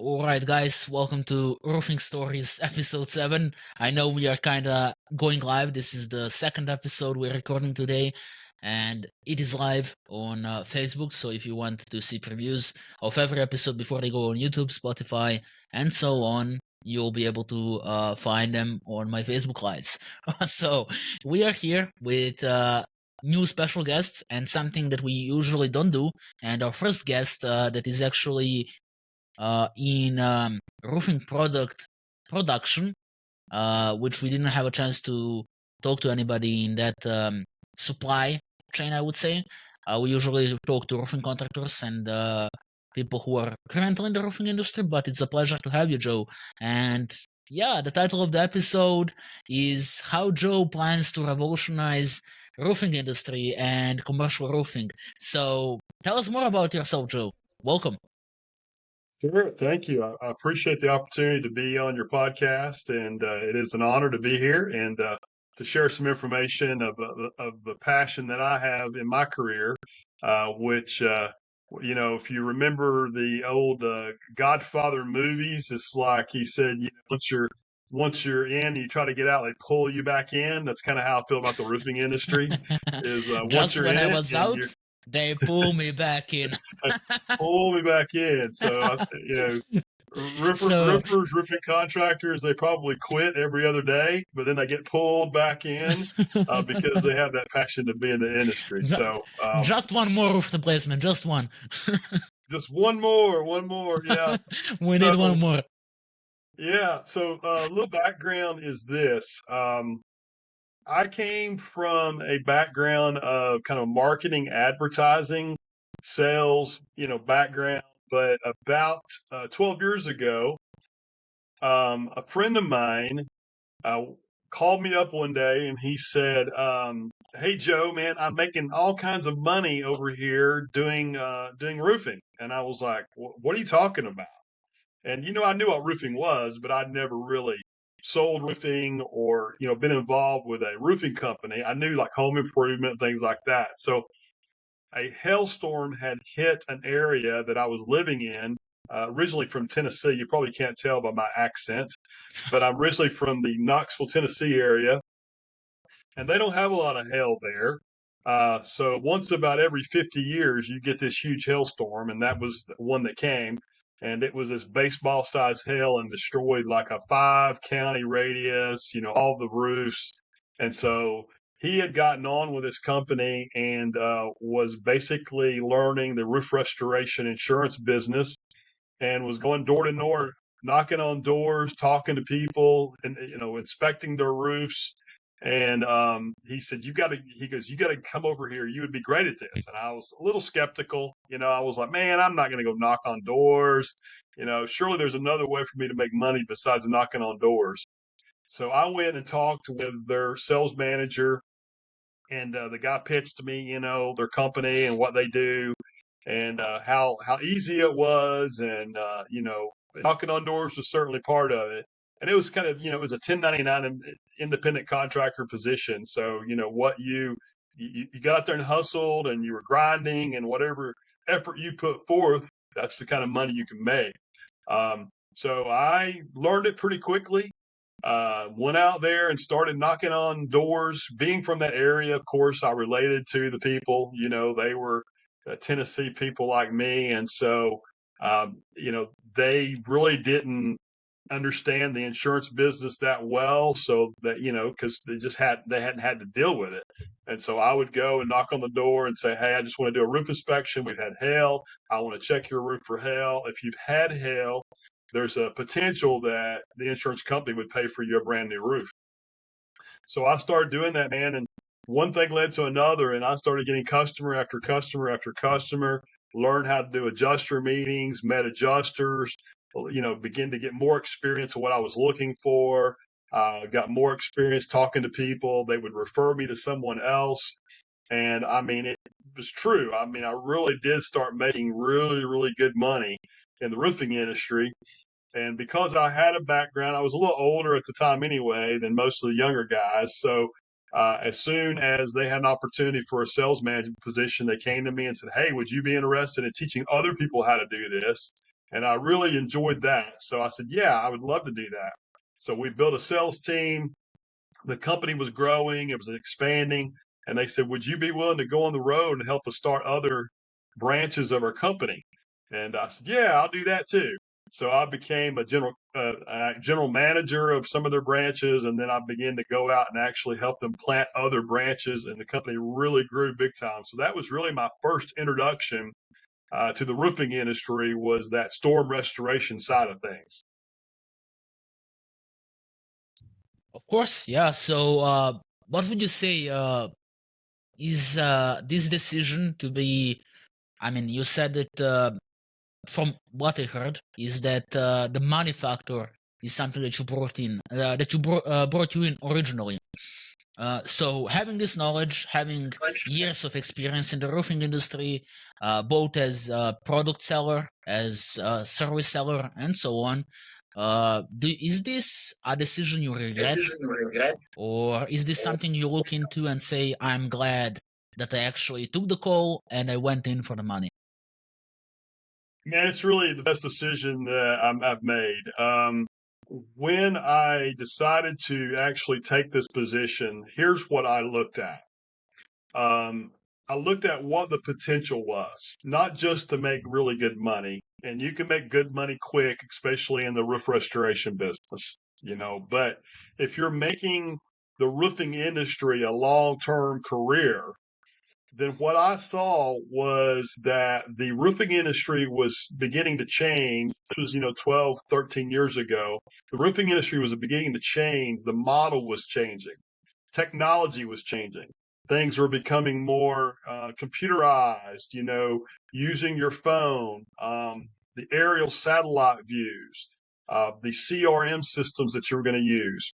All right, guys, welcome to Roofing Stories episode 7. I know we are kind of going live. This is the second episode we're recording today, and it is live on Facebook. So if you want to see previews of every episode before they go on YouTube, Spotify, and so on, you'll be able to find them on my Facebook Lives. So we are here with new special guests and something that we usually don't do. And our first guest that is actually in roofing product production, which we didn't have a chance to talk to anybody in that supply chain, I would say. We usually talk to roofing contractors and people who are currently in the roofing industry, but it's a pleasure to have you, Joe. And yeah, the title of the episode is How Joe Plans to Revolutionize Roofing Industry and Commercial Roofing. So tell us more about yourself, Joe. Welcome. Sure. Thank you. I appreciate the opportunity to be on your podcast, and it is an honor to be here and to share some information of the passion that I have in my career, which, if you remember the old Godfather movies, it's like he said, once you're in, you try to get out, they pull you back in. That's kind of how I feel about the roofing industry. Is once Just you're when in I it was and out, you're they pull me back in. pull me back in. So So, roofing contractors, they probably quit every other day, but then they get pulled back in because they have that passion to be in the industry. ju- So just one more roof replacement, just one. just one more, yeah. We need one So more. yeah, so a little background is this. I came from a background of kind of marketing, advertising, sales, background. But about 12 years ago, a friend of mine uh, called me up one day and he said, "Hey Joe, man, I'm making all kinds of money over here doing roofing." And I was like, "What are you talking about?" And I knew what roofing was, but I'd never really sold roofing or been involved with a roofing company. I knew like home improvement, things like that. So a hailstorm had hit an area that I was living in. Originally from Tennessee. You probably can't tell by my accent, but I'm originally from the Knoxville, Tennessee area, and they don't have a lot of hail there. So once about every 50 years, you get this huge hailstorm, and that was the one that came. And it was this baseball sized hail and destroyed like a 5 county radius, all the roofs. And so he had gotten on with his company and was basically learning the roof restoration insurance business and was going door to door, knocking on doors, talking to people, and inspecting their roofs. And he said, you got to come over here. You would be great at this." And I was a little skeptical. I was like, man, I'm not going to go knock on doors. Surely there's another way for me to make money besides knocking on doors. So I went and talked with their sales manager, and the guy pitched to me, their company and what they do, and how easy it was, and knocking on doors was certainly part of it. And it was kind of it was a 1099 independent contractor position. So what you got out there and hustled, and you were grinding, and whatever effort you put forth, that's the kind of money you can make. So I learned it pretty quickly. Went out there and started knocking on doors. Being from that area, of course, I related to the people. They were Tennessee people like me, and so they really didn't understand the insurance business that well. So that because they hadn't had to deal with it, and so I would go and knock on the door and say, "Hey, I just want to do a roof inspection. We've had hail. I want to check your roof for hail. If you've had hail, there's a potential that the insurance company would pay for you a brand new roof." So I started doing that, man, and one thing led to another, and I started getting customer after customer after customer. Learned how to do adjuster meetings, met adjusters, begin to get more experience of what I was looking for. Got more experience talking to people. They would refer me to someone else. And I mean, it was true. I mean, I really did start making really, really good money in the roofing industry. And because I had a background, I was a little older at the time anyway than most of the younger guys. So as soon as they had an opportunity for a sales management position, they came to me and said, "Hey, would you be interested in teaching other people how to do this?" And I really enjoyed that. So I said, yeah, I would love to do that. So we built a sales team. The company was growing, it was expanding. And they said, would you be willing to go on the road and help us start other branches of our company? And I said, yeah, I'll do that too. So I became a general manager of some of their branches, and then I began to go out and actually help them plant other branches, and the company really grew big time. So that was really my first introduction to the roofing industry, was that storm restoration side of things. Of course, yeah. So, what would you say is this decision to be? I mean, you said that from what I heard is that the money factor is something that you brought in, that you brought you in originally. So having this knowledge, having years of experience in the roofing industry, both as a product seller, as a service seller, and so on, is this a decision you regret, or is this something you look into and say, "I'm glad that I actually took the call and I went in for the money"? Man, it's really the best decision that I've made. When I decided to actually take this position, here's what I looked at. Um, I looked at what the potential was, not just to make really good money. And you can make good money quick, especially in the roof restoration business, but if you're making the roofing industry a long-term career, then what I saw was that the roofing industry was beginning to change. This was, 12, 13 years ago. The roofing industry was beginning to change. The model was changing. Technology was changing. Things were becoming more computerized, using your phone, the aerial satellite views, the CRM systems that you were going to use.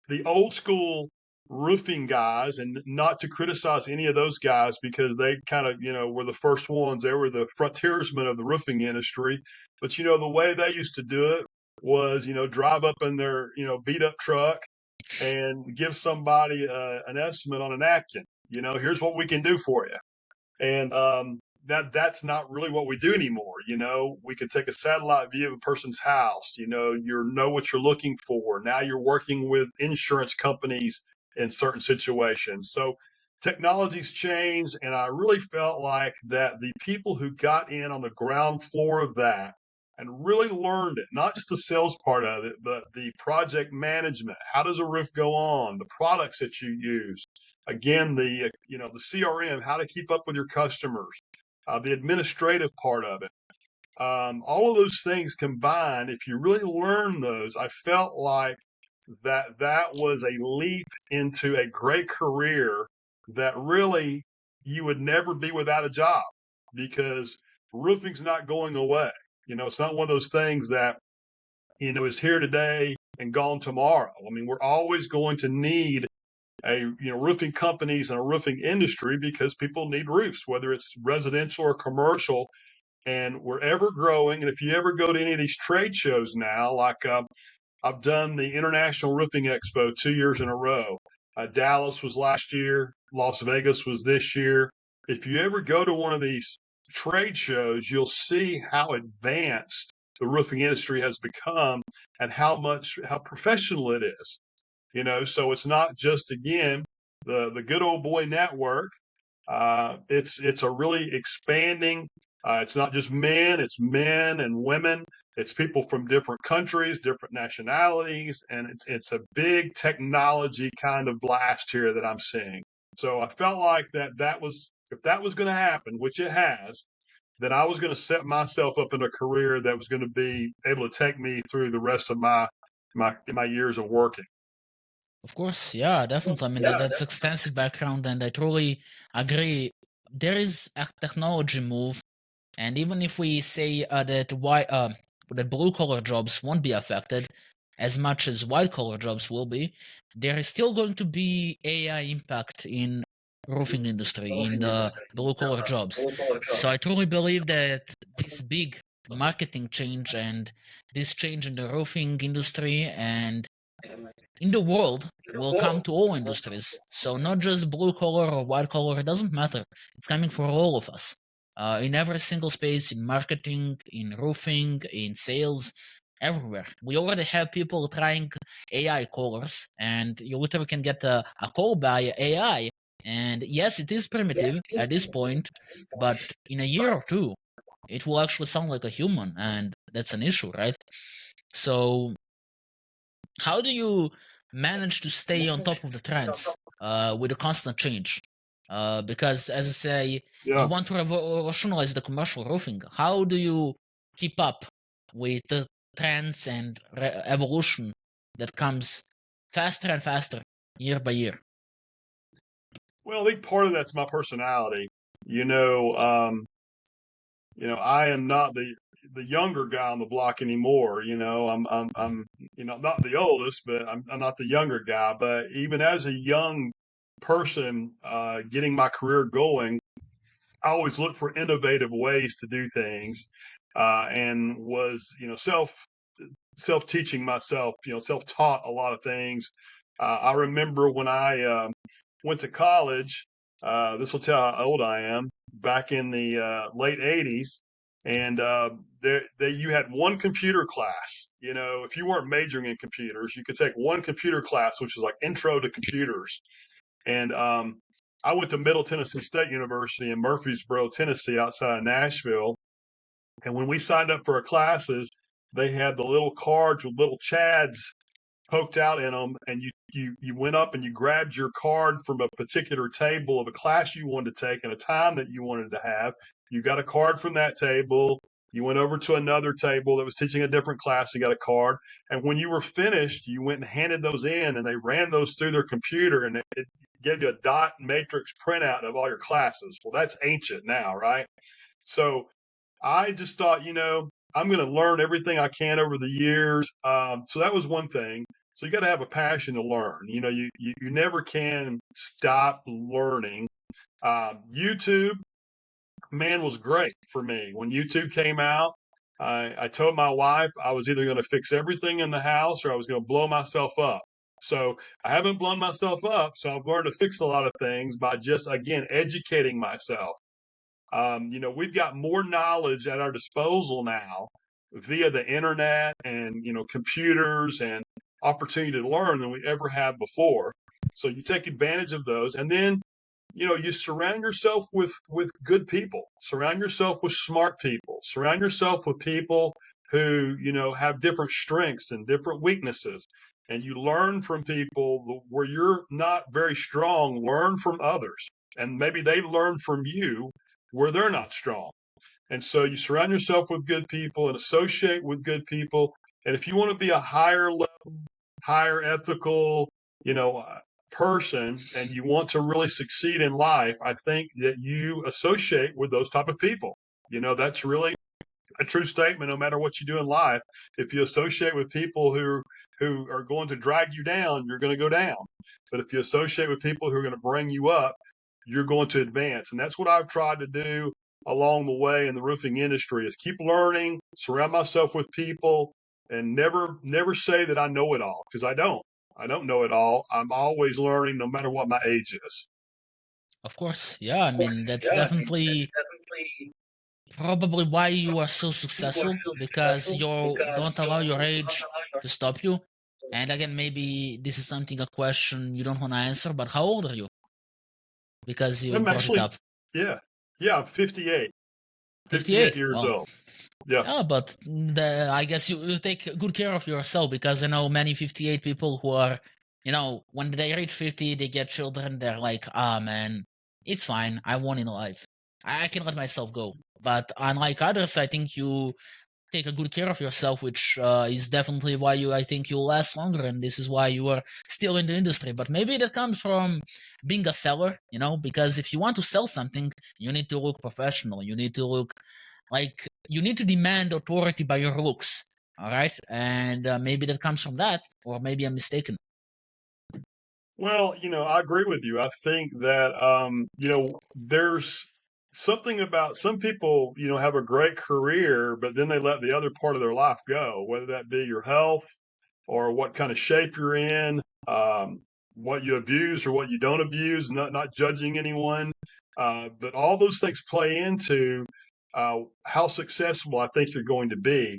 The old school roofing guys, and not to criticize any of those guys because they kind of, were the first ones. They were the frontiersmen of the roofing industry. But, the way they used to do it was, drive up in their, beat up truck and give somebody an estimate on a napkin. Here's what we can do for you. And that's not really what we do anymore. We can take a satellite view of a person's house. You know what you're looking for. Now you're working with insurance companies in certain situations. So technology's changed, and I really felt like that the people who got in on the ground floor of that and really learned it, not just the sales part of it, but the project management. How does a roof go on? The products that you use. Again, the CRM, how to keep up with your customers, the administrative part of it. All of those things combined, if you really learn those, I felt like that was a leap into a great career that really you would never be without a job, because roofing's not going away. It's not one of those things that, is here today and gone tomorrow. I mean, we're always going to need roofing companies and a roofing industry, because people need roofs, whether it's residential or commercial, and we're ever growing. And if you ever go to any of these trade shows now, like I've done the International Roofing Expo 2 years in a row. Dallas was last year. Las Vegas was this year. If you ever go to one of these trade shows, you'll see how advanced the roofing industry has become and how professional it is. So it's not just, again, the good old boy network. It's a really expanding. It's not just men; it's men and women. It's people from different countries, different nationalities, and it's a big technology kind of blast here that I'm seeing. So I felt like if that was going to happen, which it has, then I was going to set myself up in a career that was going to be able to take me through the rest of my years of working. Of course, yeah, definitely. I mean, that's extensive background, and I truly agree. There is a technology move, and even if we say that blue collar jobs won't be affected as much as white collar jobs will be, there is still going to be AI impact in roofing industry in the blue collar jobs. So I truly believe that this big marketing change and this change in the roofing industry and in the world will come to all industries. So not just blue collar or white collar, it doesn't matter. It's coming for all of us. in every single space, in marketing, in roofing, in sales, everywhere. We already have people trying AI callers, and you literally can get a call by AI. And yes, it is primitive at this point, but in a year or two, it will actually sound like a human, and that's an issue, right? So, how do you manage to stay on top of the trends with the constant change? Because, as I say, you Yeah. want to revolutionize the commercial roofing. How do you keep up with the trends and evolution that comes faster and faster year by year? Well, I think part of that's my personality. You know, I am not the younger guy on the block anymore. I'm not the oldest, but I'm not the younger guy. But even as a young person, getting my career going, I always look for innovative ways to do things, and was self teaching myself, self taught a lot of things. I remember when I went to college. This will tell how old I am. Back in the late '80s, and you had one computer class. If you weren't majoring in computers, you could take one computer class, which is like Intro to Computers. And I went to Middle Tennessee State University in Murfreesboro, Tennessee, outside of Nashville. And when we signed up for our classes, they had the little cards with little Chads poked out in them, and you went up and you grabbed your card from a particular table of a class you wanted to take and a time that you wanted to have. You got a card from that table. You went over to another table that was teaching a different class. You got a card, and when you were finished, you went and handed those in, and they ran those through their computer, and it gave you a dot matrix printout of all your classes. Well, that's ancient now, right? So I just thought, I'm going to learn everything I can over the years. So that was one thing. So you got to have a passion to learn. You never can stop learning. YouTube, man, was great for me. When YouTube came out, I told my wife I was either going to fix everything in the house or I was going to blow myself up. So I haven't blown myself up. So I've learned to fix a lot of things by just, again, educating myself. We've got more knowledge at our disposal now via the internet and, computers and opportunity to learn than we ever have before. So you take advantage of those. And then, you surround yourself with good people, surround yourself with smart people, surround yourself with people who, have different strengths and different weaknesses. And you learn from people where you're not very strong, learn from others. And maybe they learn from you where they're not strong. And so you surround yourself with good people and associate with good people. And if you want to be a higher level, higher ethical, person, and you want to really succeed in life, I think that you associate with those type of people. That's really a true statement. No matter what you do in life, if you associate with people who are going to drag you down, you're going to go down. But if you associate with people who are going to bring you up, you're going to advance. And that's what I've tried to do along the way in the roofing industry is keep learning, surround myself with people, and never say that I know it all, because I don't. I don't know it all. I'm always learning no matter what my age is. Of course, yeah. I mean, that's definitely probably why you are so successful because you don't allow your age to stop you. And again, maybe this is something a question you don't want to answer, but how old are you? Because you I'm brought it actually, up. yeah, yeah, I'm 58, 58 58. years Well, old. Yeah. yeah, but I guess you take good care of yourself because I know many 58 people who are, when they reach 50, they get children. They're like, ah, man, it's fine. I won in life. I can let myself go. But unlike others, I think you take a good care of yourself, which is definitely why I think you'll last longer, and this is why you are still in the industry. But maybe that comes from being a seller, because if you want to sell something, you need to look professional. You need to look like you need to demand authority by your looks. All right, and maybe that comes from that, or maybe I'm mistaken. Well, I agree with you. I think that, there's something about some people, have a great career, but then they let the other part of their life go, whether that be your health or what kind of shape you're in, what you abuse or what you don't abuse, not judging anyone. But all those things play into how successful I think you're going to be.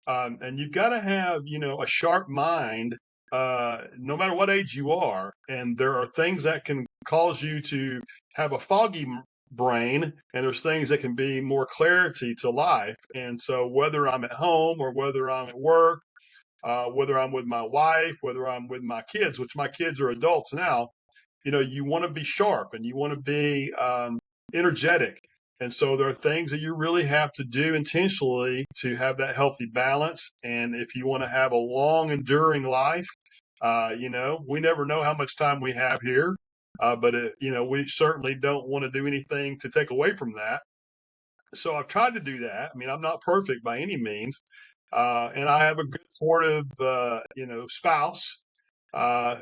And you've got to have, a sharp mind, no matter what age you are. And there are things that can cause you to have a foggy brain, and there's things that can be more clarity to life. And so, whether I'm at home or whether I'm at work, whether I'm with my wife, whether I'm with my kids, which my kids are adults now, you want to be sharp and you want to be energetic. And so there are things that you really have to do intentionally to have that healthy balance. And if you want to have a long, enduring life, we never know how much time we have here, but we certainly don't want to do anything to take away from that. So I've tried to do that. I mean, I'm not perfect by any means, and I have a good supportive, spouse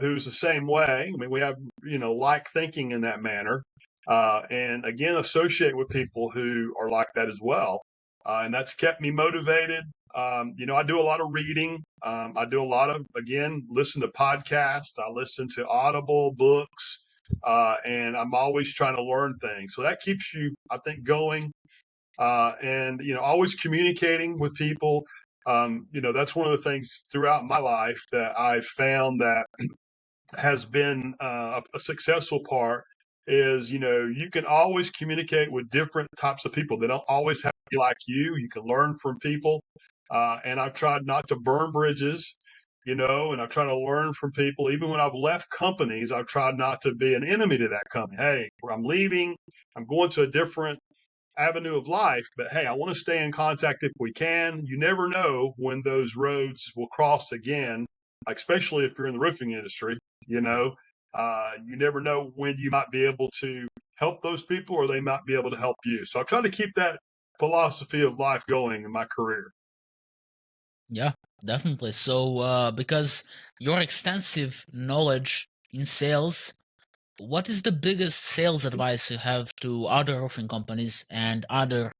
who's the same way. I mean, we have, like thinking in that manner. And again, associate with people who are like that as well. And that's kept me motivated. I do a lot of reading. I do a lot of, again, listen to podcasts. I listen to Audible books. And I'm always trying to learn things. So that keeps you, I think, going. And, always communicating with people. That's one of the things throughout my life that I've found that has been a successful part is, you can always communicate with different types of people. They don't always have to be like you. You can learn from people. And I've tried not to burn bridges, and I've tried to learn from people. Even when I've left companies, I've tried not to be an enemy to that company. Hey, I'm leaving, I'm going to a different avenue of life, but hey, I want to stay in contact if we can. You never know when those roads will cross again, especially if you're in the roofing industry. You never know when you might be able to help those people or they might be able to help you. So I try to keep that philosophy of life going in my career. Yeah, definitely. So, because your extensive knowledge in sales, what is the biggest sales advice you have to other roofing companies and other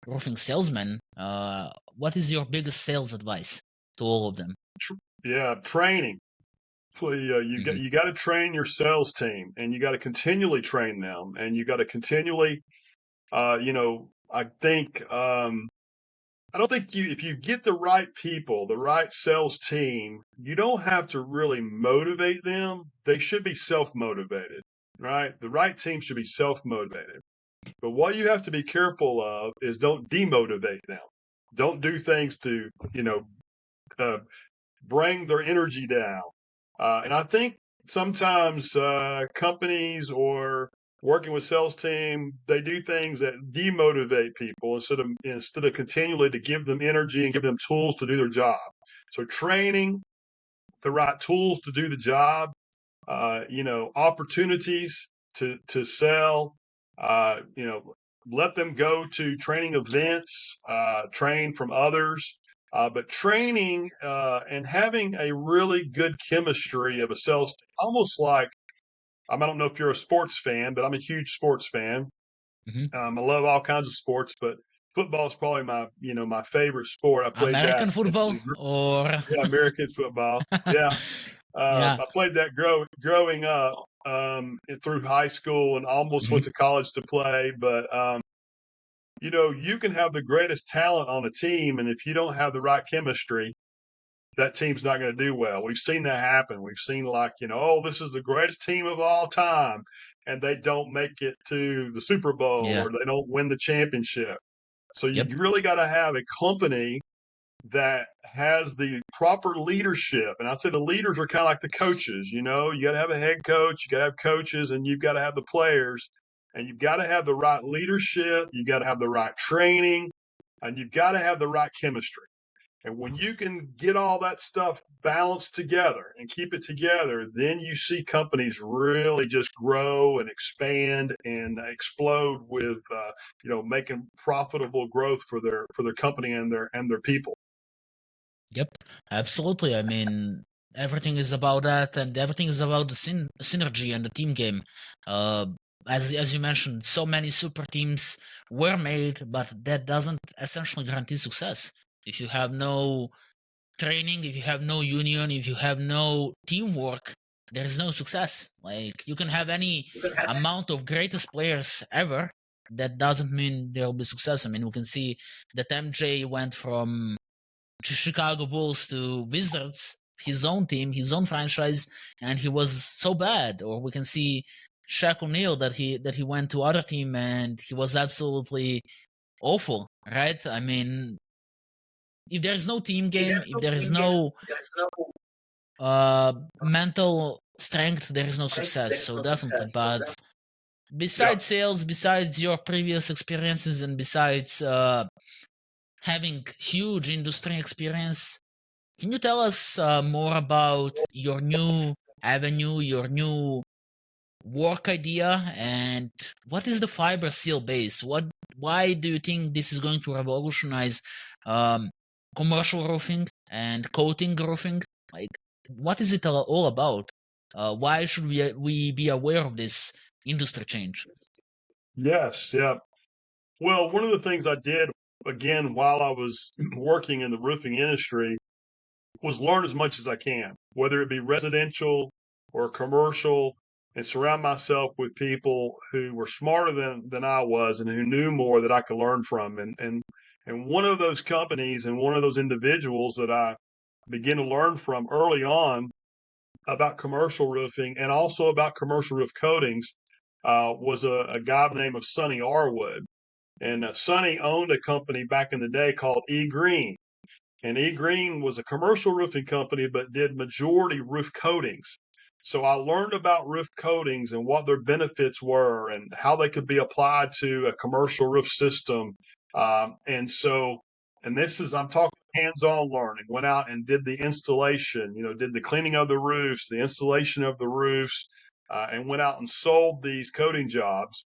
roofing salesmen? What is your biggest sales advice to all of them? Yeah, training. Hmm. You got to train your sales team, and you got to continually train them, and you got to continually, I think I don't think if you get the right people, the right sales team, you don't have to really motivate them. They should be self motivated, right? The right team should be self motivated. But what you have to be careful of is don't demotivate them. Don't do things to, uh, bring their energy down. And I think sometimes companies or working with sales team, they do things that demotivate people instead of continually to give them energy and give them tools to do their job. So training the right tools to do the job, opportunities to sell, let them go to training events, train from others. But training and having a really good chemistry of a sales team, almost like I don't know if you're a sports fan, but I'm a huge sports fan. Hmm. I love all kinds of sports, but football is probably my favorite sport. I played that American football or yeah, American football. Yeah, yeah. I played that growing up through high school and almost Hmm. went to college to play. But you can have the greatest talent on a team, and if you don't have the right chemistry, that team's not going to do well. We've seen that happen. We've seen like oh, this is the greatest team of all time, and they don't make it to the Super Bowl Yeah. or they don't win the championship. So Yep. you really got to have a company that has the proper leadership. And I'd say the leaders are kind of like the coaches, you got to have a head coach, you got to have coaches, and you've got to have the players, and you've got to have the right leadership, you got to have the right training, and you've got to have the right chemistry. And when you can get all that stuff balanced together and keep it together, then you see companies really just grow and expand and explode with, making profitable growth for their company and their people. Yep, absolutely. I mean, everything is about that, and everything is about the synergy and the team game. Uh, as you mentioned, so many super teams were made, but that doesn't essentially guarantee success. If you have no training, if you have no union, if you have no teamwork, there is no success. Like, you can have any amount of greatest players ever. That doesn't mean there will be success. I mean, we can see that MJ went from Chicago Bulls to Wizards, his own team, his own franchise, and he was so bad. Or we can see Shaq O'Neal that he went to other team and he was absolutely awful, right? I mean, if there is no team game, if there is no mental strength, there is no success. So definitely, but Yeah. besides sales, besides your previous experiences, and besides having huge industry experience, can you tell us more about your new avenue, your new work idea, and what is the FibraSeal base? Why do you think this is going to revolutionize um, commercial roofing and coating roofing? Like, what is it all about? Why should we be aware of this industry change? Yes. Yeah. Well, one of the things I did again while I was working in the roofing industry was learn as much as I can, whether it be residential or commercial, and surround myself with people who were smarter than I was and who knew more that I could learn from. And one of those companies and one of those individuals that I began to learn from early on about commercial roofing and also about commercial roof coatings was a guy by the name of Sonny Arwood. And Sonny owned a company back in the day called E Green. And E Green was a commercial roofing company, but did majority roof coatings. So I learned about roof coatings and what their benefits were and how they could be applied to a commercial roof system. And this is, I'm talking hands-on learning, went out and did the installation, did the cleaning of the roofs, the installation of the roofs, and went out and sold these coating jobs.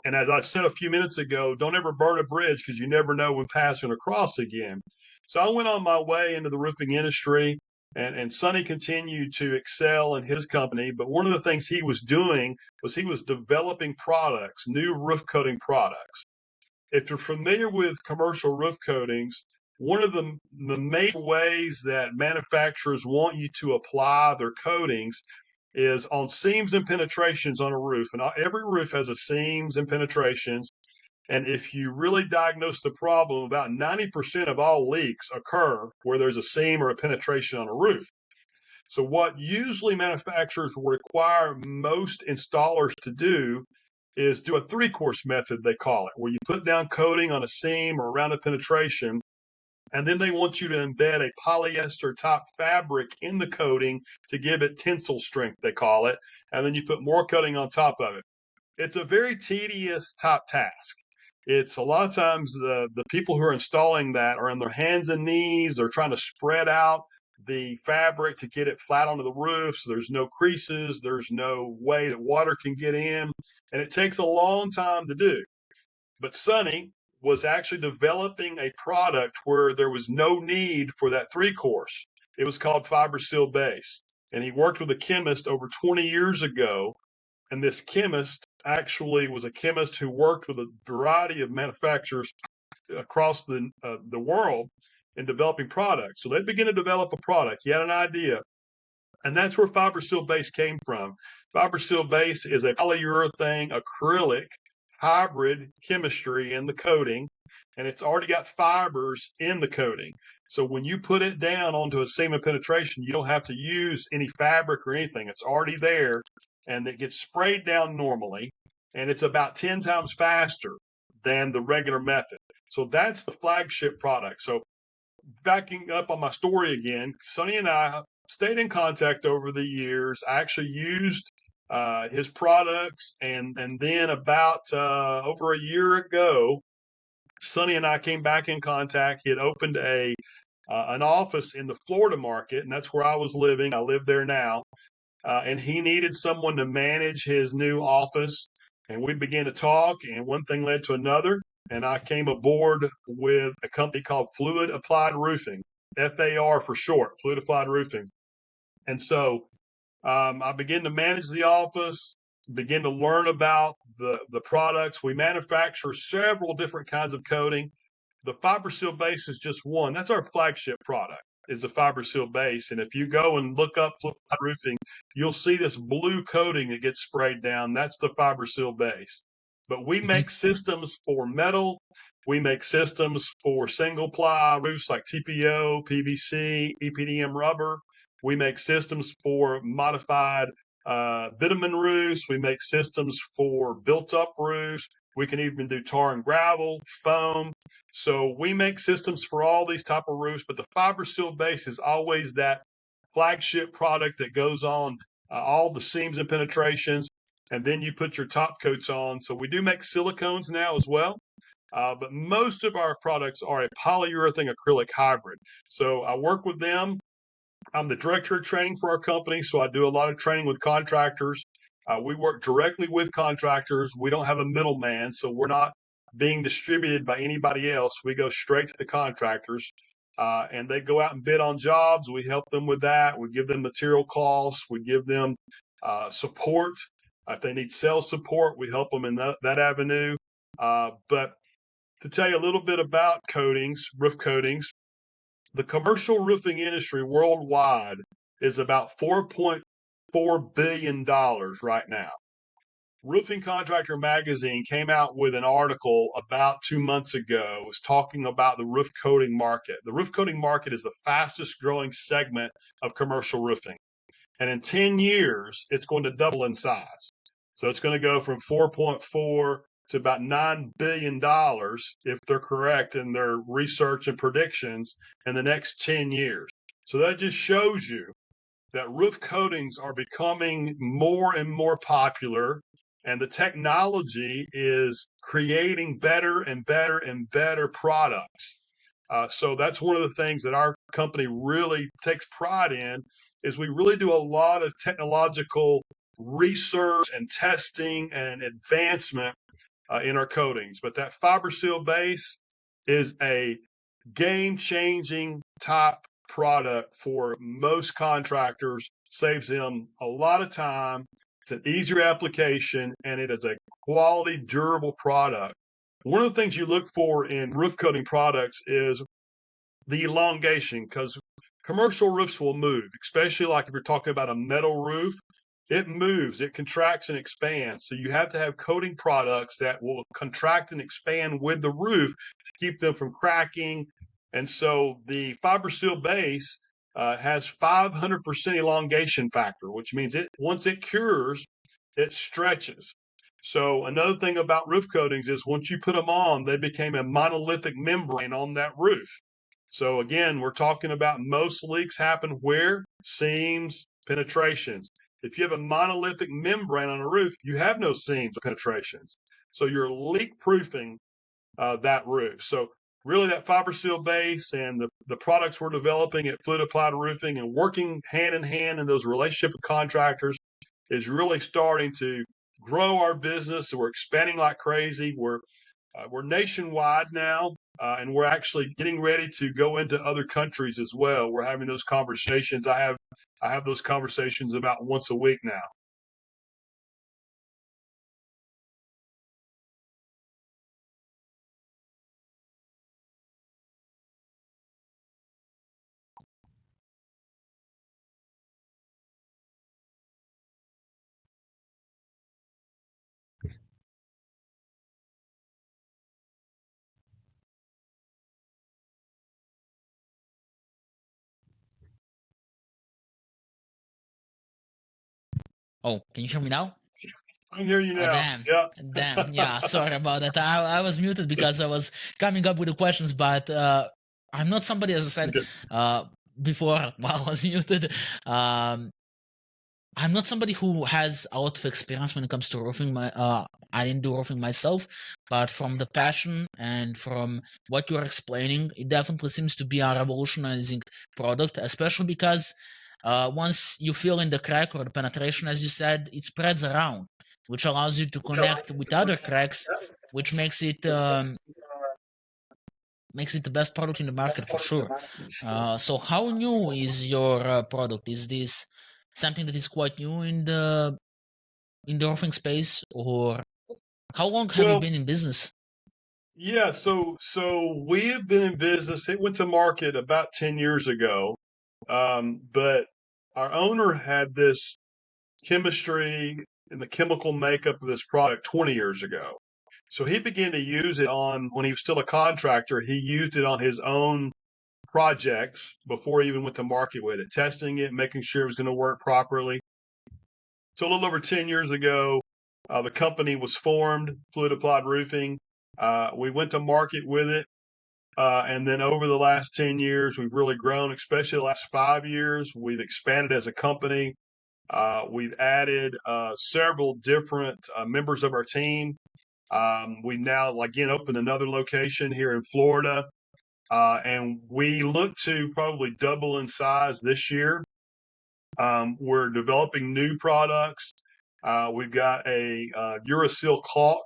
And as I said a few minutes ago, don't ever burn a bridge because you never know when passing across again. So I went on my way into the roofing industry, and Sonny continued to excel in his company. But one of the things he was doing was he was developing products, new roof coating products. If you're familiar with commercial roof coatings, one of the main ways that manufacturers want you to apply their coatings is on seams and penetrations on a roof. And every roof has a seams and penetrations. And if you really diagnose the problem, about 90% of all leaks occur where there's a seam or a penetration on a roof. So what usually manufacturers require most installers to do is do a three-course method, they call it, where you put down coating on a seam or around a penetration, and then they want you to embed a polyester top fabric in the coating to give it tensile strength, they call it. And then you put more coating on top of it. It's a very tedious top task. It's a lot of times the people who are installing that are on their hands and knees. They're trying to spread out the fabric to get it flat onto the roof. So there's no creases. There's no way that water can get in. And it takes a long time to do. But Sonny was actually developing a product where there was no need for that three course. It was called FibraSeal Base. And he worked with a chemist over 20 years ago. And this chemist actually was a chemist who worked with a variety of manufacturers across the world in developing products. So they began to develop a product. He had an idea. And that's where FibraSeal Base came from. FibraSeal Base is a polyurethane acrylic hybrid chemistry in the coating, and it's already got fibers in the coating. So when you put it down onto a seam of penetration, you don't have to use any fabric or anything. It's already there, and it gets sprayed down normally, and it's about 10 times faster than the regular method. So that's the flagship product. So backing up on my story again, Sonny and I stayed in contact over the years. I actually used his products, and then about over a year ago, Sonny and I came back in contact. He had opened an office in the Florida market, and that's where I was living. I live there now, and he needed someone to manage his new office. And we began to talk, and one thing led to another. And I came aboard with a company called Fluid Applied Roofing, FAR for short, Fluid Applied Roofing. And so I began to manage the office, begin to learn about the products. We manufacture several different kinds of coating. The FibraSeal Base is just one. That's our flagship product. is a FibraSeal base. And if you go and look up roofing, you'll see this blue coating that gets sprayed down. That's the FibraSeal base. But we Mhm. make systems for metal. We make systems for single ply roofs like TPO, PVC, EPDM rubber. We make systems for modified bitumen roofs. We make systems for built up roofs. We can even do tar and gravel, foam. So we make systems for all these type of roofs, but the FibraSeal base is always that flagship product that goes on all the seams and penetrations, and then you put your top coats on. So we do make silicones now as well. But most of our products are a polyurethane acrylic hybrid. So I work with them. I'm the director of training for our company, so I do a lot of training with contractors. We work directly with contractors. We don't have a middleman, so we're not being distributed by anybody else. We go straight to the contractors, and they go out and bid on jobs. We help them with that. We give them material costs. We give them support. If they need sales support, we help them in that avenue. But to tell you a little bit about coatings, roof coatings, the commercial roofing industry worldwide is about $4.4 billion right now. Roofing Contractor Magazine came out with an article about 2 months ago. It was talking about the roof coating market. The roof coating market is the fastest growing segment of commercial roofing. And in 10 years, it's going to double in size. So it's going to go from 4.4 to about $9 billion if they're correct in their research and predictions in the next 10 years. So that just shows you that roof coatings are becoming more and more popular, and the technology is creating better and better and better products. So that's one of the things that our company really takes pride in, is we really do a lot of technological research and testing and advancement in our coatings. But that FibraSeal base is a game-changing type product for most contractors, saves them a lot of time. It's an easier application, and it is a quality, durable product. One of the things you look for in roof coating products is the elongation, because commercial roofs will move, especially like if you're talking about a metal roof. It moves, it contracts and expands. So you have to have coating products that will contract and expand with the roof to keep them from cracking. And so the FibraSeal base has 500% elongation factor, which means it once it cures, it stretches. So another thing about roof coatings is once you put them on, they became a monolithic membrane on that roof. So again, we're talking about most leaks happen where? Seams, penetrations. If you have a monolithic membrane on a roof, you have no seams or penetrations. So you're leak proofing that roof. So really that FibraSeal base and the products we're developing at Fluid Applied Roofing and working hand in hand in those relationships with contractors is really starting to grow our business. We're expanding like crazy. We're nationwide now, and we're actually getting ready to go into other countries as well. We're having those conversations. I have those conversations about once a week now. Oh, can you hear me now? I can hear you Oh, now. damn. Yeah. Damn. Yeah, sorry about that. I was muted because I was coming up with the questions, but I'm not somebody, as I said Okay. uh, before while I was muted. Um, I'm not somebody who has a lot of experience when it comes to roofing. I didn't do roofing myself, but from the passion and from what you are explaining, it definitely seems to be a revolutionizing product, especially because once you fill in the crack or the penetration, as you said, it spreads around, which allows you to connect with other cracks, which makes it the best product in the market for sure. So how new is your product? Is this something that is quite new in the roofing space, or how long have you Well, been in business? Yeah, so we have been in business. It went to market about 10 years ago. But our owner had this chemistry and the chemical makeup of this product 20 years ago. So he began to use it on when he was still a contractor, he used it on his own projects before he even went to market with it, testing it, making sure it was going to work properly. So a little over 10 years ago, the company was formed, Fluid Applied Roofing. We went to market with it. And then over the last 10 years, we've really grown, especially the last 5 years. We've expanded as a company. We've added several different members of our team. We now, again, opened another location here in Florida. And we look to probably double in size this year. We're developing new products. We've got a FibraSeal caulk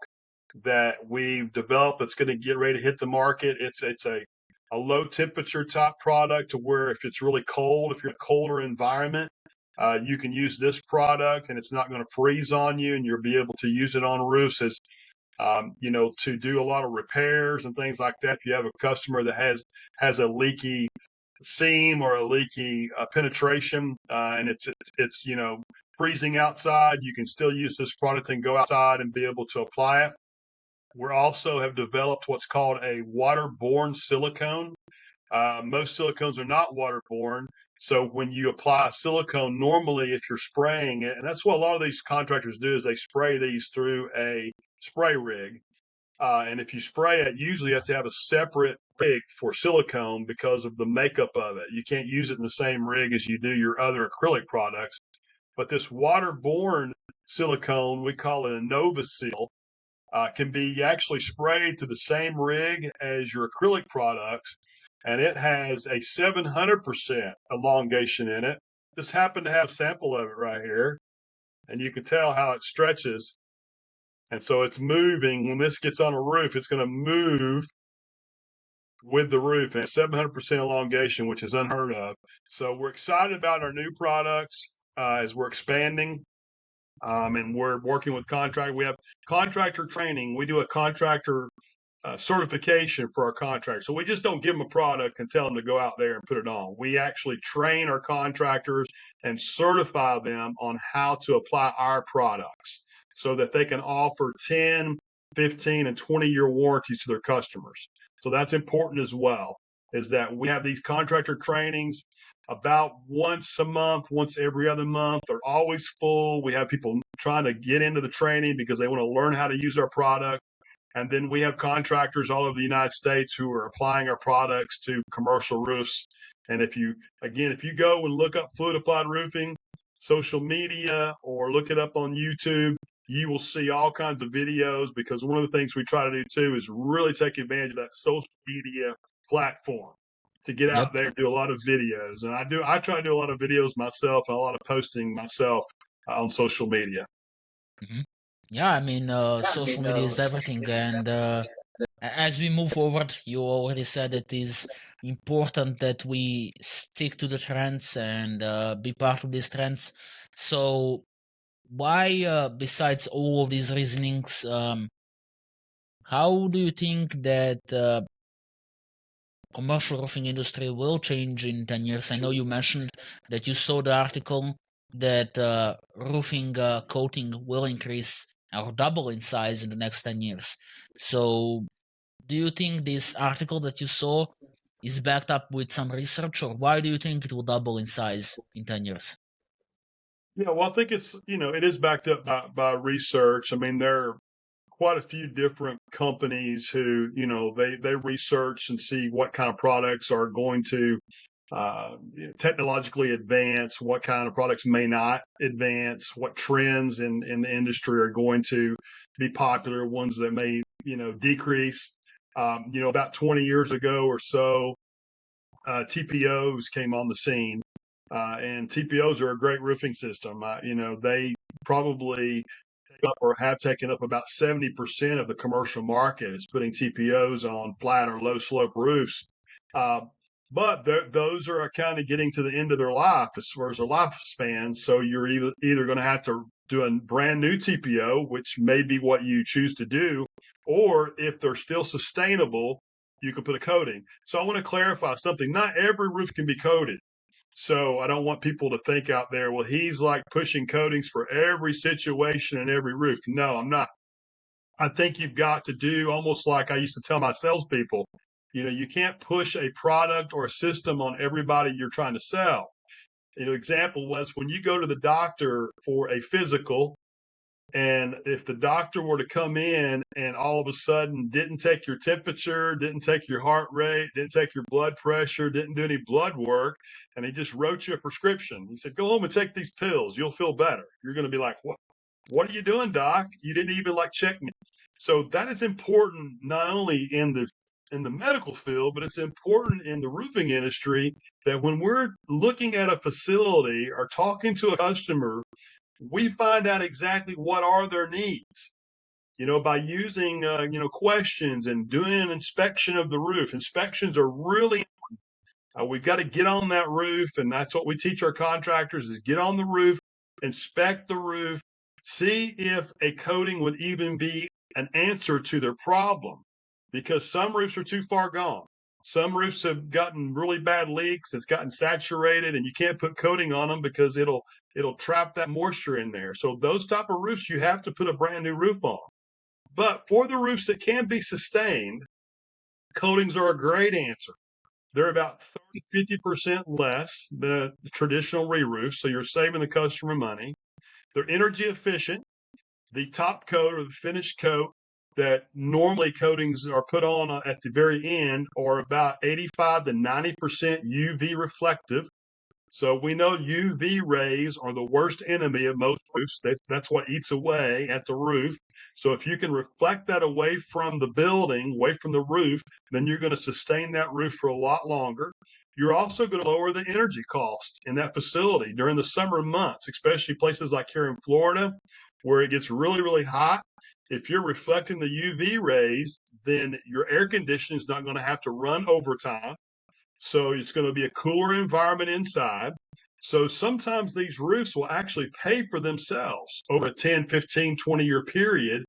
that we've developed that's going to get ready to hit the market. It's a low temperature type product to where if it's really cold, if you're in a colder environment, you can use this product and it's not going to freeze on you, and you'll be able to use it on roofs as to do a lot of repairs and things like that. If you have a customer that has a leaky seam or a leaky penetration, and it's freezing outside, you can still use this product and go outside and be able to apply it. We also have developed what's called a waterborne silicone. Most silicones are not waterborne. So when you apply silicone, normally if you're spraying it, and that's what a lot of these contractors do, is they spray these through a spray rig. And if you spray it, usually you have to have a separate rig for silicone because of the makeup of it. You can't use it in the same rig as you do your other acrylic products. But this waterborne silicone, we call it a FibraSeal, can be actually sprayed to the same rig as your acrylic products, and it has a 700% elongation in it. Just happen to have a sample of it right here, and you can tell how it stretches. And so it's moving. When this gets on a roof, it's going to move with the roof, and 700% elongation, which is unheard of. So we're excited about our new products as we're expanding. And we're working with contract. We have contractor training. We do a contractor certification for our contractors. So we just don't give them a product and tell them to go out there and put it on. We actually train our contractors and certify them on how to apply our products so that they can offer 10, 15, and 20-year warranties to their customers. So that's important as well, is that we have these contractor trainings about once a month, once every other month. They're always full. We have people trying to get into the training because they want to learn how to use our product. And then we have contractors all over the United States who are applying our products to commercial roofs. And if you go and look up Fluid Applied Roofing, social media, or look it up on YouTube, you will see all kinds of videos, because one of the things we try to do too is really take advantage of that social media platform to get out Yep. there and do a lot of videos. And I try to do a lot of videos myself and a lot of posting myself on social media. Hmm. Yeah, I mean, social media is everything, and as we move forward, you already said it is important that we stick to the trends and be part of these trends. So, why, besides all of these reasonings, how do you think that commercial roofing industry will change in 10 years? I know you mentioned that you saw the article that roofing coating will increase or double in size in the next 10 years. So, do you think this article that you saw is backed up with some research, or why do you think it will double in size in 10 years? Yeah, well, I think it is backed up by research. I mean, there are quite a few different companies who, they research and see what kind of products are going to technologically advance, what kind of products may not advance, what trends in the industry are going to be popular, ones that may, decrease. About 20 years ago or so, TPOs came on the scene. And TPOs are a great roofing system. They probably take up or have taken up about 70% of the commercial market is putting TPOs on flat or low slope roofs. But those are kind of getting to the end of their life as far as their lifespan. So you're either going to have to do a brand new TPO, which may be what you choose to do, Or if they're still sustainable, you can put a coating. So I want to clarify something. Not every roof can be coated. So I don't want people to think out there, well, he's like pushing coatings for every situation and every roof. No, I'm not. I think you've got to do almost like I used to tell my salespeople, you can't push a product or a system on everybody you're trying to sell. Example was when you go to the doctor for a physical, and if the doctor were to come in and all of a sudden didn't take your temperature, didn't take your heart rate, didn't take your blood pressure, didn't do any blood work, and he just wrote you a prescription. He said, go home and take these pills. You'll feel better. You're going to be like, what are you doing, doc? You didn't even check me. So that is important not only in the medical field, but it's important in the roofing industry that when we're looking at a facility or talking to a customer, we find out exactly what are their needs, by using, questions and doing an inspection of the roof. Inspections are really, we've got to get on that roof. And that's what we teach our contractors is get on the roof, inspect the roof, see if a coating would even be an answer to their problem, because some roofs are too far gone. Some roofs have gotten really bad leaks. It's gotten saturated and you can't put coating on them because it'll trap that moisture in there. So those type of roofs, you have to put a brand new roof on. But for the roofs that can be sustained, coatings are a great answer. They're about 30-50% less than a traditional re-roof, so you're saving the customer money. They're energy efficient. The top coat or the finished coat that normally coatings are put on at the very end are about 85 to 90% UV reflective. So we know UV rays are the worst enemy of most roofs. That's what eats away at the roof. So if you can reflect that away from the building, away from the roof, then you're going to sustain that roof for a lot longer. You're also going to lower the energy cost in that facility during the summer months, especially places like here in Florida, where it gets really, really hot. If you're reflecting the UV rays, then your air conditioning is not going to have to run overtime. So it's going to be a cooler environment inside. So sometimes these roofs will actually pay for themselves over a 10, 15, 20-year period.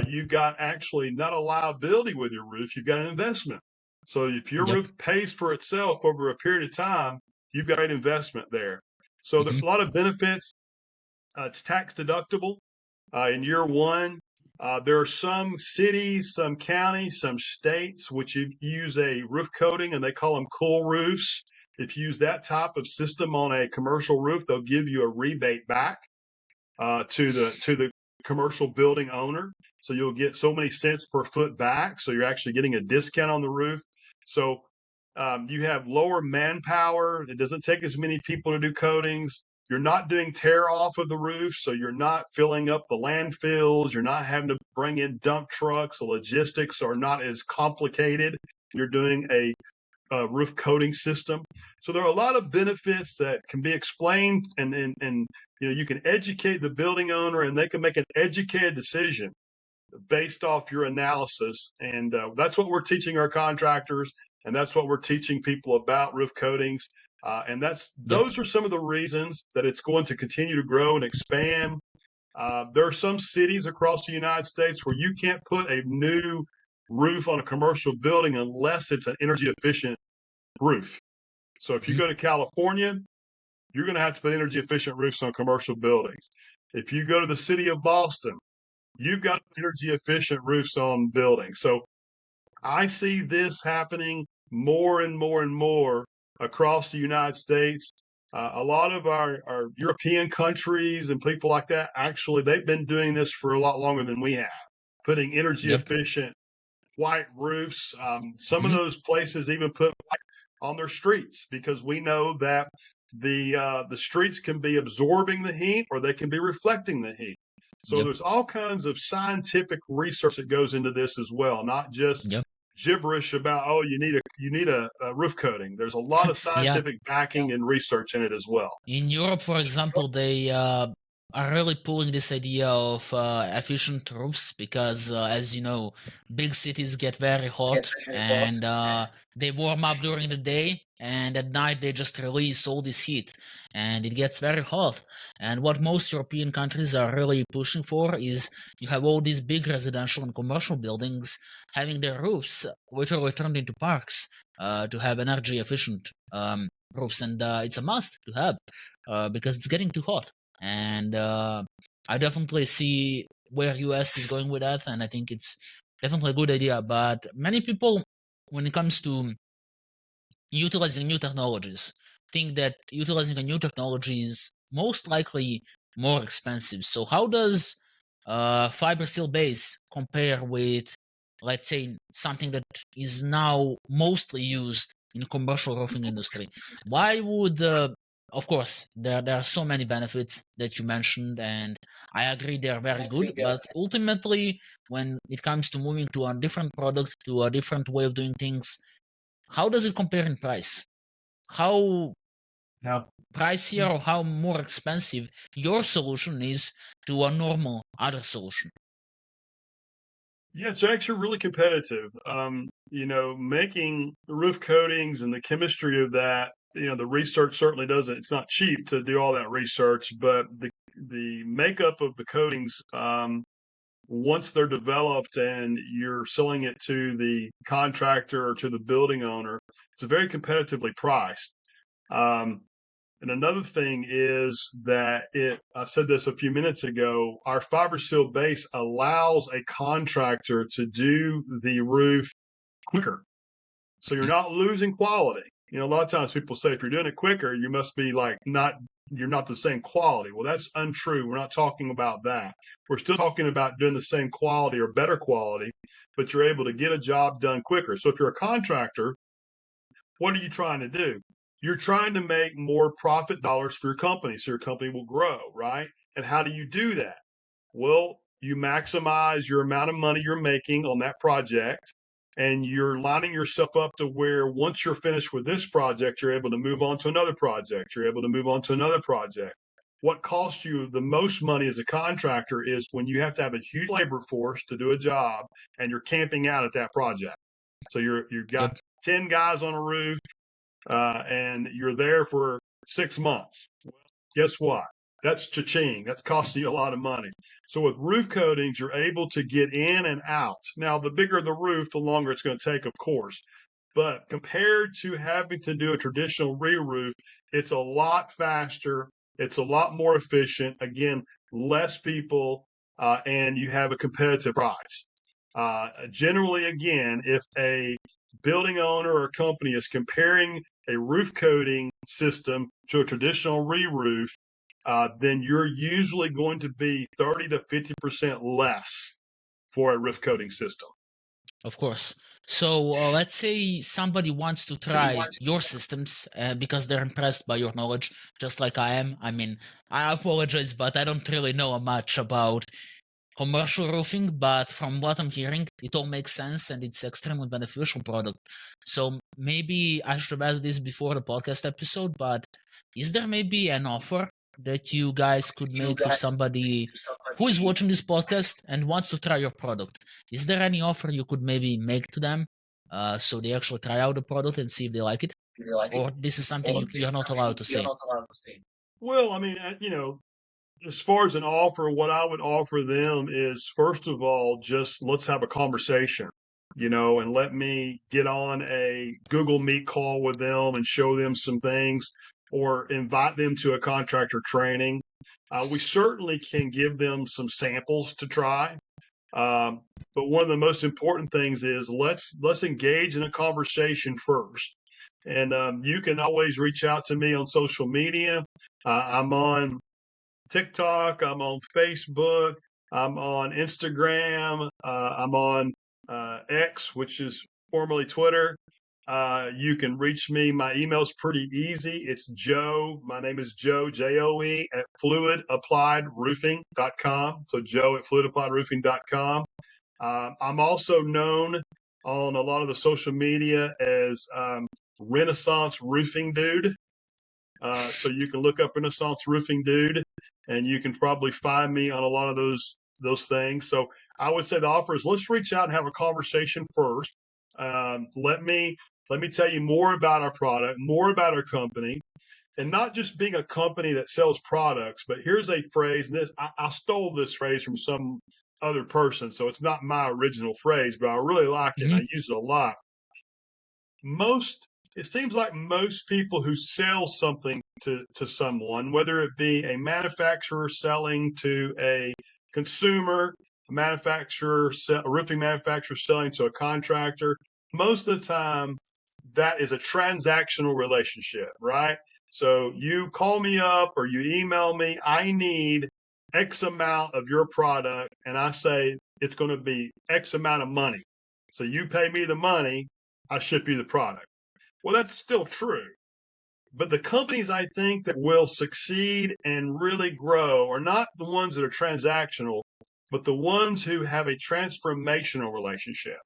You've got actually not a liability with your roof, you've got an investment. So if your Yep. roof pays for itself over a period of time, you've got an investment there. So there's Mhm. a lot of benefits. It's tax deductible in year one. There are some cities, some counties, some states which use a roof coating and they call them cool roofs. If you use that type of system on a commercial roof, they'll give you a rebate back to the commercial building owner. So you'll get so many cents per foot back. So you're actually getting a discount on the roof. So you have lower manpower. It doesn't take as many people to do coatings. You're not doing tear off of the roof, so you're not filling up the landfills. You're not having to bring in dump trucks. The logistics are not as complicated. You're doing a roof coating system. So there are a lot of benefits that can be explained, and you can educate the building owner, and they can make an educated decision based off your analysis. And that's what we're teaching our contractors, and that's what we're teaching people about roof coatings. And Yep. those are some of the reasons that it's going to continue to grow and expand. There are some cities across the United States where you can't put a new roof on a commercial building unless it's an energy efficient roof. So if you Mhm. go to California, you're going to have to put energy efficient roofs on commercial buildings. If you go to the city of Boston, you've got energy efficient roofs on buildings. So I see this happening more and more and more across the United States. A lot of our European countries and people like that, actually, they've been doing this for a lot longer than we have, putting energy Yep. efficient white roofs. Some of Mhm. those places even put white on their streets because we know that the streets can be absorbing the heat or they can be reflecting the heat. So Yep. there's all kinds of scientific research that goes into this as well, not just Yep. gibberish about a roof coating. There's a lot of Yeah. scientific backing and research in it as well. In Europe, for example, they are really pulling this idea of efficient roofs because, as you know, big cities get very hot and they warm up during the day. and at night they just release all this heat, and it gets very hot. And what most European countries are really pushing for is you have all these big residential and commercial buildings having their roofs literally turned into parks to have energy efficient roofs, and it's a must to have because it's getting too hot. And I definitely see where US is going with that, and I think it's definitely a good idea. But many people, when it comes to utilizing new technologies, think that utilizing a new technology is most likely more expensive. So how does FibraSeal base compare with, let's say, something that is now mostly used in commercial roofing industry? Why would of course, there are so many benefits that you mentioned, and I agree they are very good. But ultimately, when it comes to moving to a different product, to a different way of doing things, how does it compare in price? How Now, pricier or how more expensive your solution is to a normal other solution? yeah, it's actually really competitive. Making roof coatings and the chemistry of that, the research certainly doesn't. It's not cheap to do all that research, but the makeup of the coatings, once they're developed and you're selling it to the contractor or to the building owner, it's very competitively priced. Um, and another thing is that I said this a few minutes ago, our FibraSeal base allows a contractor to do the roof quicker. So you're not losing quality. A lot of times people say if you're doing it quicker, you must be you're not the same quality. Well, that's untrue. We're not talking about that. We're still talking about doing the same quality or better quality, but you're able to get a job done quicker. So if you're a contractor, what are you trying to do? You're trying to make more profit dollars for your company so your company will grow, right? And how do you do that? Well, you maximize your amount of money you're making on that project, and you're lining yourself up to where once you're finished with this project, you're able to move on to another project. You're able to move on to another project. What costs you the most money as a contractor is when you have to have a huge labor force to do a job and you're camping out at that project. So you've got Yep, 10 guys on a roof and you're there for 6 months. Well, guess what? That's cha-ching. That's costing you a lot of money. So with roof coatings, you're able to get in and out. Now, the bigger the roof, the longer it's going to take, of course. But compared to having to do a traditional re-roof, it's a lot faster. It's a lot more efficient. Again, less people, and you have a competitive price. Generally, again, if a building owner or company is comparing a roof coating system to a traditional re-roof, then you're usually going to be 30 to 50% less for a roof coating system. of course. So let's say somebody wants to try your systems because they're impressed by your knowledge, just like I am. I mean, I apologize, but I don't really know much about commercial roofing, but from what I'm hearing, it all makes sense and it's extremely beneficial product. So maybe I should have asked this before the podcast episode, but is there maybe an offer that you guys could make to somebody who is watching this podcast and wants to try your product? Is there any offer you could maybe make to them so they actually try out the product and see if they like it? Or this is something you're not allowed to say? Well, I mean, as far as an offer, what I would offer them is first of all, just let's have a conversation, and let me get on a Google Meet call with them and show them some things or invite them to a contractor training. We certainly can give them some samples to try. Um, but one of the most important things is let's engage in a conversation first. And you can always reach out to me on social media. I'm on TikTok. I'm on Facebook. I'm on Instagram. I'm on X, which is formerly Twitter. You can reach me. My email's pretty easy. It's Joe. My name is Joe, Joe, at fluidappliedroofing.com. So Joe at fluidappliedroofing.com. I'm also known on a lot of the social media as Renaissance Roofing Dude. So you can look up Renaissance Roofing Dude, and you can probably find me on a lot of those things. So I would say the offer is let's reach out and have a conversation first. Let me Let me tell you more about our product, more about our company, and not just being a company that sells products. But here's a phrase, and I stole this phrase from some other person, so it's not my original phrase, but I really like it and Hmm. I use it a lot. Most It seems like most people who sell something to someone, whether it be a manufacturer selling to a consumer, a roofing manufacturer selling to a contractor, most of the time that is a transactional relationship, right? So you call me up or you email me, I need X amount of your product, and I say it's going to be X amount of money. So you pay me the money, I ship you the product. Well, that's still true. But the companies I think that will succeed and really grow are not the ones that are transactional, but the ones who have a transformational relationship.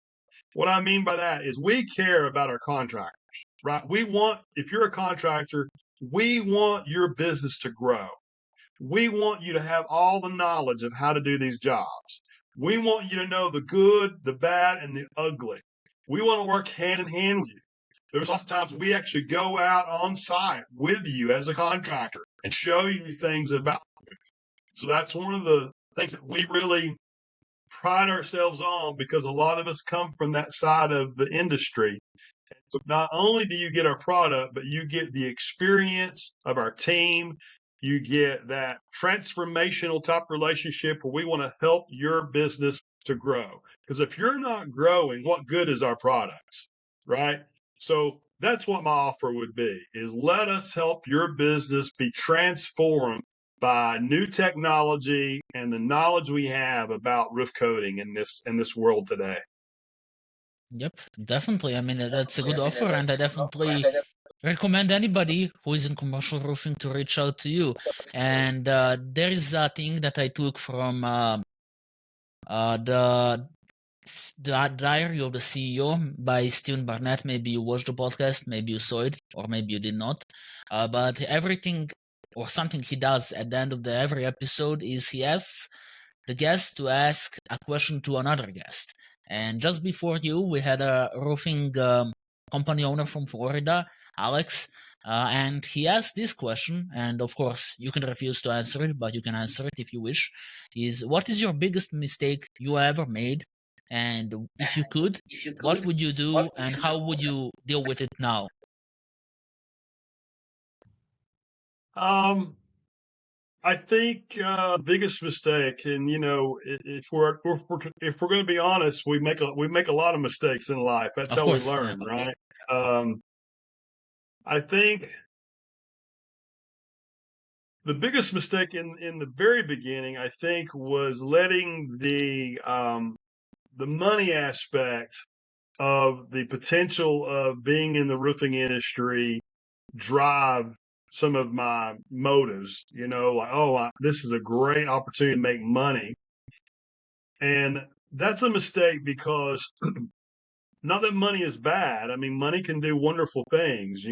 What I mean by that is we care about our contractors, right? If you're a contractor, we want your business to grow. We want you to have all the knowledge of how to do these jobs. We want you to know the good, the bad, and the ugly. We want to work hand in hand with you. There's lots of times we actually go out on site with you as a contractor and show you things about it. So that's one of the things that we really pride ourselves on, because a lot of us come from that side of the industry. So not only do you get our product, but you get the experience of our team. You get that transformational type relationship where we want to help your business to grow. Because if you're not growing, what good is our products, right? So that's what my offer would be: is let us help your business be transformed by new technology and the knowledge we have about roof coating in this world today. Yep, definitely. I mean, that's a good offer, and I definitely recommend anybody who is in commercial roofing to reach out to you. And there is a thing that I took from the Diary of the CEO by Stephen Barnett. Maybe you watched the podcast, maybe you saw it, or maybe you did not. But everything or something he does at the end of every episode is he asks the guest to ask a question to another guest. And just before you, we had a roofing company owner from Florida, Alex, and he asked this question. And of course, you can refuse to answer it, but you can answer it if you wish. Is what is your biggest mistake you ever made? And if you could, what would you do and how would you deal with it now? Um, I think biggest mistake, and if we're going to be honest, we make a lot of mistakes in life. That's Of how we course, yeah. learn, right? Um, I think the biggest mistake in the very beginning, I think, was letting the money aspect of the potential of being in the roofing industry drive some of my motives. Like, this is a great opportunity to make money. And that's a mistake, because not that money is bad. I mean, money can do wonderful things.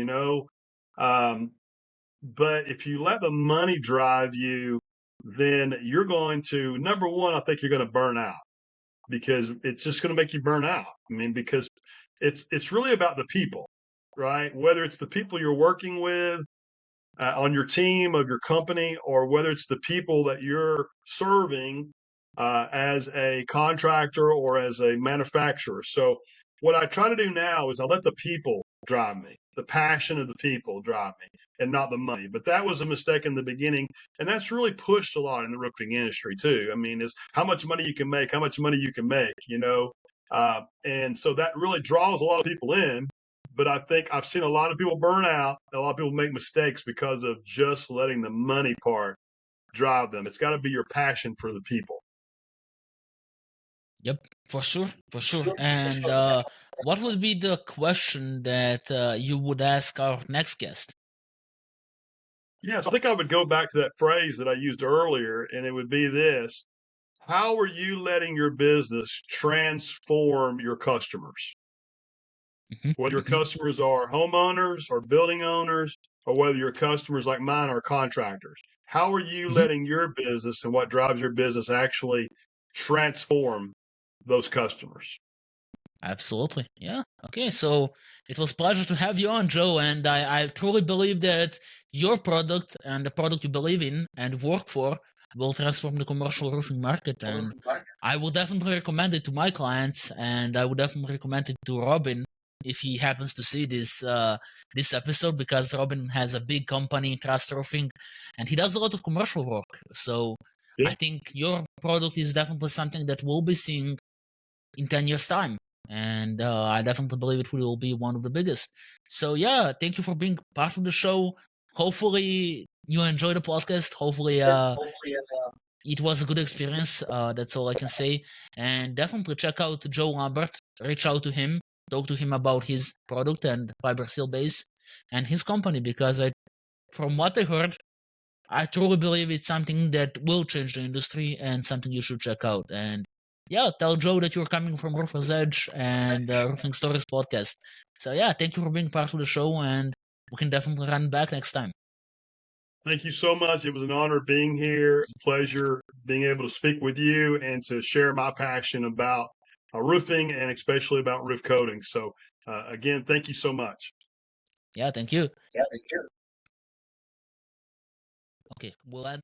Um, but if you let the money drive you, then you're going to, number one, I think you're going to burn out, because it's just going to make you burn out. I mean, because it's really about the people, right? Whether it's the people you're working with on your team of your company, or whether it's the people that you're serving as a contractor or as a manufacturer. So what I try to do now is I let the people drive me, the passion of the people drive me, and not the money. But that was a mistake in the beginning, and that's really pushed a lot in the roofing industry too. I mean, is how much money you can make, how much money you can make. And so that really draws a lot of people in, but I think I've seen a lot of people burn out. A lot of people make mistakes because of just letting the money part drive them. It's got to be your passion for the people. Yep, for sure, for sure. And what would be the question that you would ask our next guest? Yes, I think I would go back to that phrase that I used earlier, and it would be this: how are you letting your business transform your customers? Mhm, Whether your mhm, customers are homeowners or building owners, or whether your customers like mine are contractors, how are you mhm. letting your business and what drives your business actually transform those customers? Absolutely. Yeah. Okay. So it was pleasure to have you on, Joe. And I truly believe that your product and the product you believe in and work for will transform the commercial roofing market. And I will definitely recommend it to my clients, and I would definitely recommend it to Robin if he happens to see this episode, because Robin has a big company, Trust Roofing, and he does a lot of commercial work. So Yeah. I think your product is definitely something that we'll be seeing in 10 years' time. And I definitely believe it will be one of the biggest. So, yeah, thank you for being part of the show. Hopefully, you enjoy the podcast. Hopefully, it was a good experience. That's all I can say. And definitely check out Joe Lambert. Reach out to him. Talk to him about his product and FibraSeal base and his company, because from what I heard, I truly believe it's something that will change the industry and something you should check out. And yeah, tell Joe that you're coming from Roofer's Edge and Roofing Stories podcast. So yeah, thank you for being part of the show, and we can definitely run back next time. Thank you so much. It was an honor being here. It's a pleasure being able to speak with you and to share my passion about roofing and especially about roof coating. So, again, thank you so much. Yeah, thank you. Yeah, thank you. Okay, we'll end